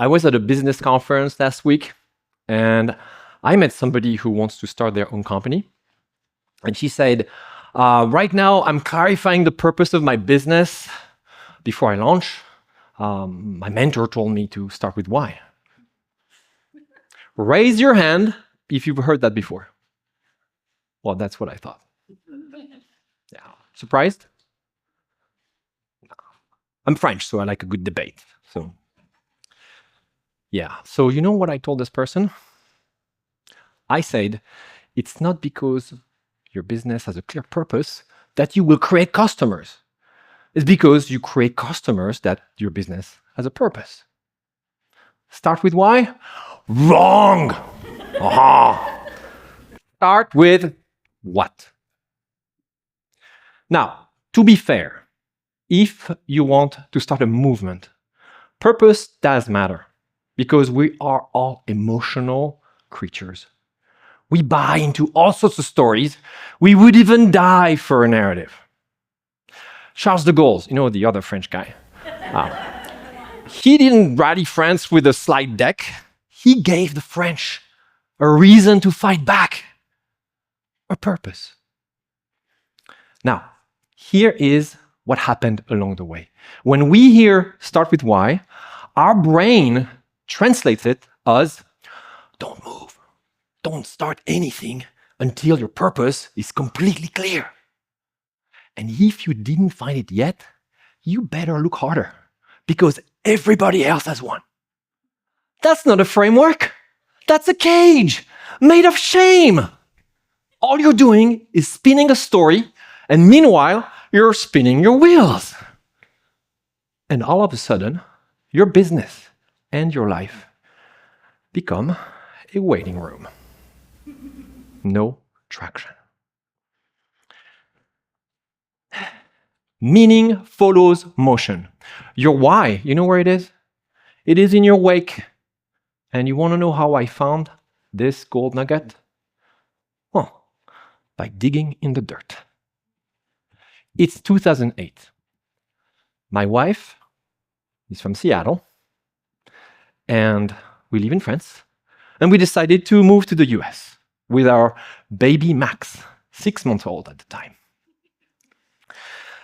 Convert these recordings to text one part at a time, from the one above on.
I was at a business conference last week, and I met somebody who wants to start their own company. And she said, right now, I'm clarifying the purpose of my business before I launch. My mentor told me to start with why. Raise your hand if you've heard that before. Well, that's what I thought. Yeah. Surprised? I'm French, so I like a good debate. So, yeah. So you know what I told this person? I said, it's not because your business has a clear purpose that you will create customers. It's because you create customers that your business has a purpose. Start with why? Wrong! Aha! Start with what? Now, to be fair, if you want to start a movement, purpose does matter because we are all emotional creatures. We buy into all sorts of stories. We would even die for a narrative. Charles de Gaulle, you know, the other French guy, he didn't rally France with a slide deck. He gave the French a reason to fight back, a purpose. Now, here is what happened along the way. When we hear start with why, our brain translates it as don't move, don't start anything until your purpose is completely clear. And if you didn't find it yet, you better look harder because everybody else has one. That's not a framework. That's a cage made of shame. All you're doing is spinning a story, and meanwhile, you're spinning your wheels. And all of a sudden, your business and your life become a waiting room. No traction. Meaning follows motion. Your why, you know where it is? It is in your wake. And you want to know how I found this gold nugget? Well, by digging in the dirt. It's 2008. My wife is from Seattle, and we live in France, and we decided to move to the US with our baby Max, 6 months old at the time.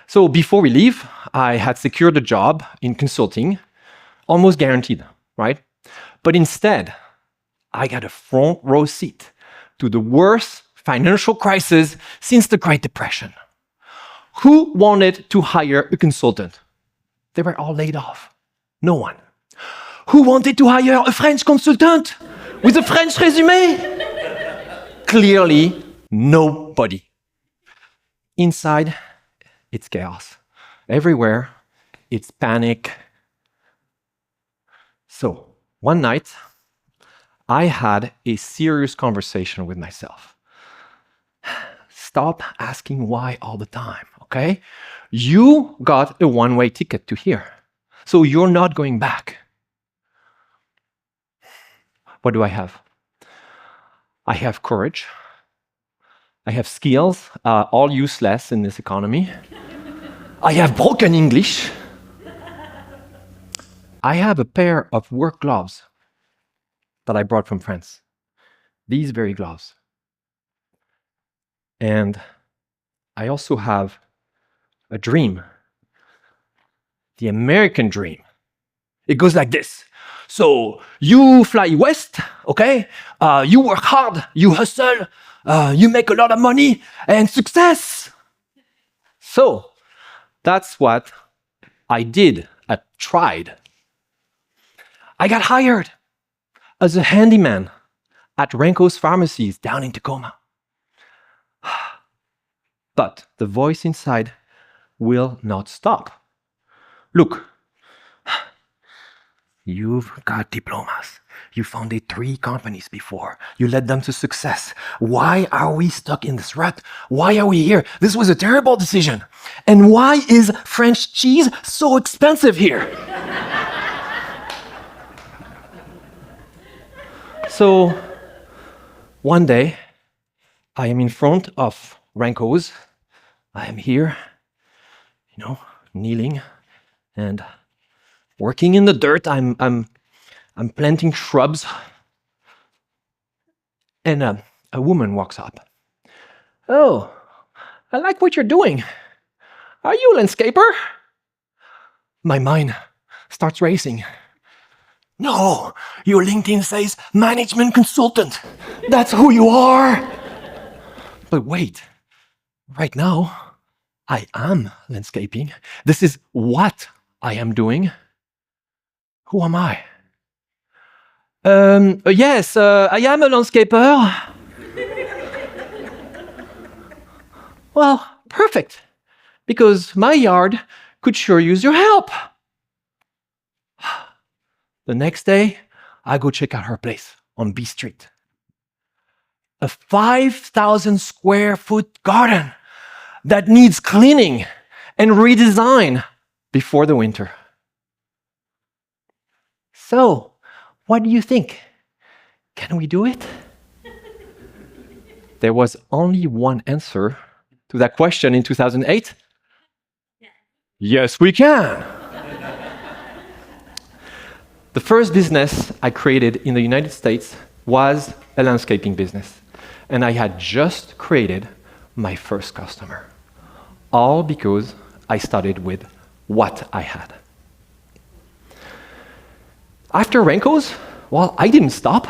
So before we leave, I had secured a job in consulting, almost guaranteed, right? But instead, I got a front row seat to the worst financial crisis since the Great Depression. Who wanted to hire a consultant? They were all laid off. No one. Who wanted to hire a French consultant with a French resume? Clearly, nobody. Inside, it's chaos. Everywhere, it's panic. So, one night, I had a serious conversation with myself. Stop asking why all the time, okay? You got a one-way ticket to here, so you're not going back. What do I have? I have courage. I have skills, all useless in this economy. I have broken English. I have a pair of work gloves that I brought from France. These very gloves. And I also have a dream. The American dream. It goes like this. So you fly west, okay? You work hard, you hustle, you make a lot of money, and success. So that's what I did. I tried. I got hired as a handyman at Renko's Pharmacies down in Tacoma. But the voice inside will not stop. Look, you've got diplomas. You founded 3 companies before. You led them to success. Why are we stuck in this rut? Why are we here? This was a terrible decision. And why is French cheese so expensive here? So, one day, I am in front of Renko's. I am here, kneeling and working in the dirt. I'm I'm planting shrubs, and a woman walks up. Oh, I like what you're doing. Are you a landscaper? My mind starts racing. No, your LinkedIn says management consultant. That's who you are. But wait, right now, I am landscaping. This is what I am doing. Who am I? Yes, I am a landscaper. Well, perfect, because my yard could sure use your help. The next day, I go check out her place on B Street. A 5,000 square foot garden that needs cleaning and redesign before the winter. So, what do you think? Can we do it? There was only one answer to that question in 2008. Yes, we can. The first business I created in the United States was a landscaping business. And I had just created my first customer. All because I started with what I had. After Renko's, well, I didn't stop.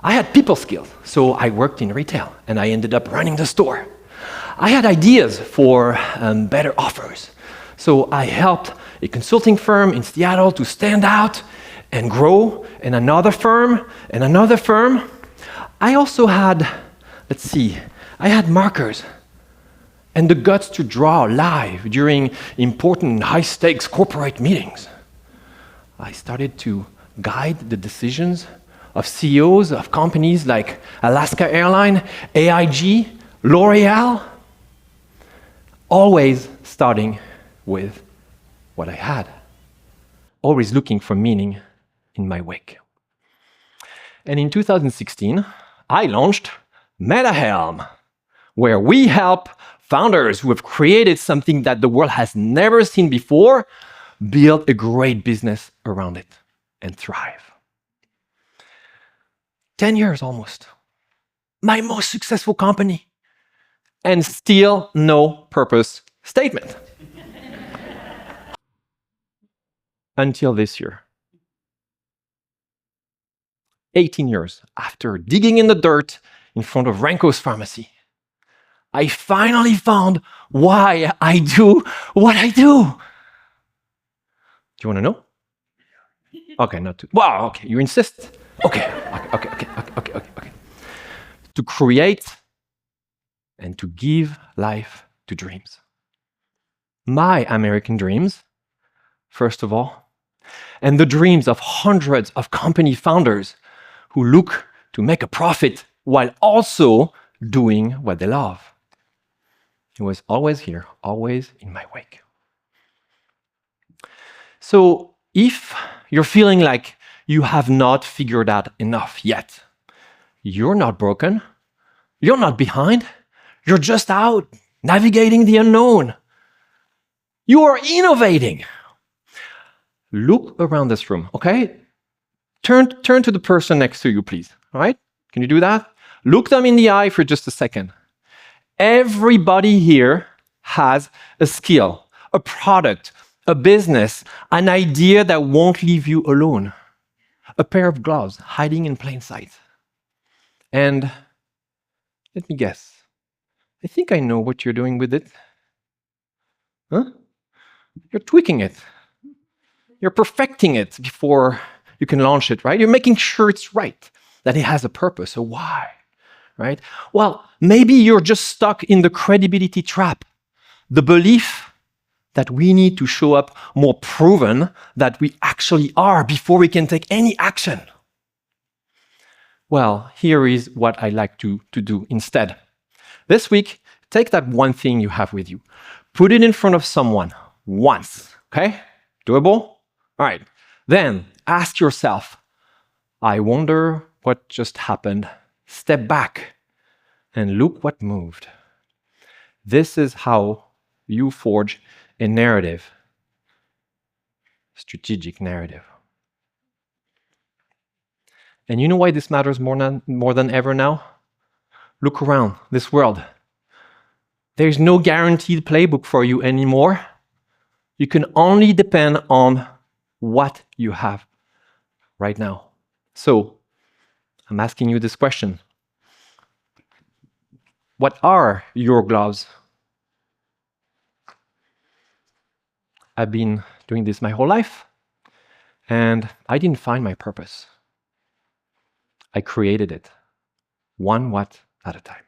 I had people skills, so I worked in retail, and I ended up running the store. I had ideas for better offers, so I helped a consulting firm in Seattle to stand out and grow, and another firm, and another firm. I also had, I had markers and the guts to draw live during important high-stakes corporate meetings. I started to guide the decisions of CEOs of companies like Alaska Airlines, AIG, L'Oreal, always starting with what I had, always looking for meaning in my wake. And in 2016, I launched MetaHelm, where we help founders who have created something that the world has never seen before build a great business around it and thrive. 10 years almost. My most successful company. And still no purpose statement. Until this year. 18 years after digging in the dirt in front of Renko's pharmacy, I finally found why I do what I do. Do you want to know? Okay, not too. Wow, okay, you insist. Okay. To create and to give life to dreams. My American dreams, first of all, and the dreams of hundreds of company founders who look to make a profit while also doing what they love. It was always here, always in my wake. So if you're feeling like you have not figured out enough yet, you're not broken, you're not behind, you're just out navigating the unknown. You are innovating. Look around this room, okay? Turn to the person next to you, please, all right? Can you do that? Look them in the eye for just a second. Everybody here has a skill, a product, a business, an idea that won't leave you alone. A pair of gloves hiding in plain sight. And let me guess. I think I know what you're doing with it. Huh? You're tweaking it. You're perfecting it before you can launch it, right? You're making sure it's right, that it has a purpose, a why, right? Well, maybe you're just stuck in the credibility trap, the belief that we need to show up more proven that we actually are before we can take any action. Well, here is what I like to do instead. This week, take that one thing you have with you, put it in front of someone once, okay? Doable? All right. Then ask yourself, I wonder what just happened. Step back and look what moved. This is how you forge a narrative, strategic narrative. And you know why this matters more than ever now? Look around this world. There's no guaranteed playbook for you anymore. You can only depend on what you have right now. So, I'm asking you this question. What are your gloves? I've been doing this my whole life, and I didn't find my purpose. I created it, one watt at a time.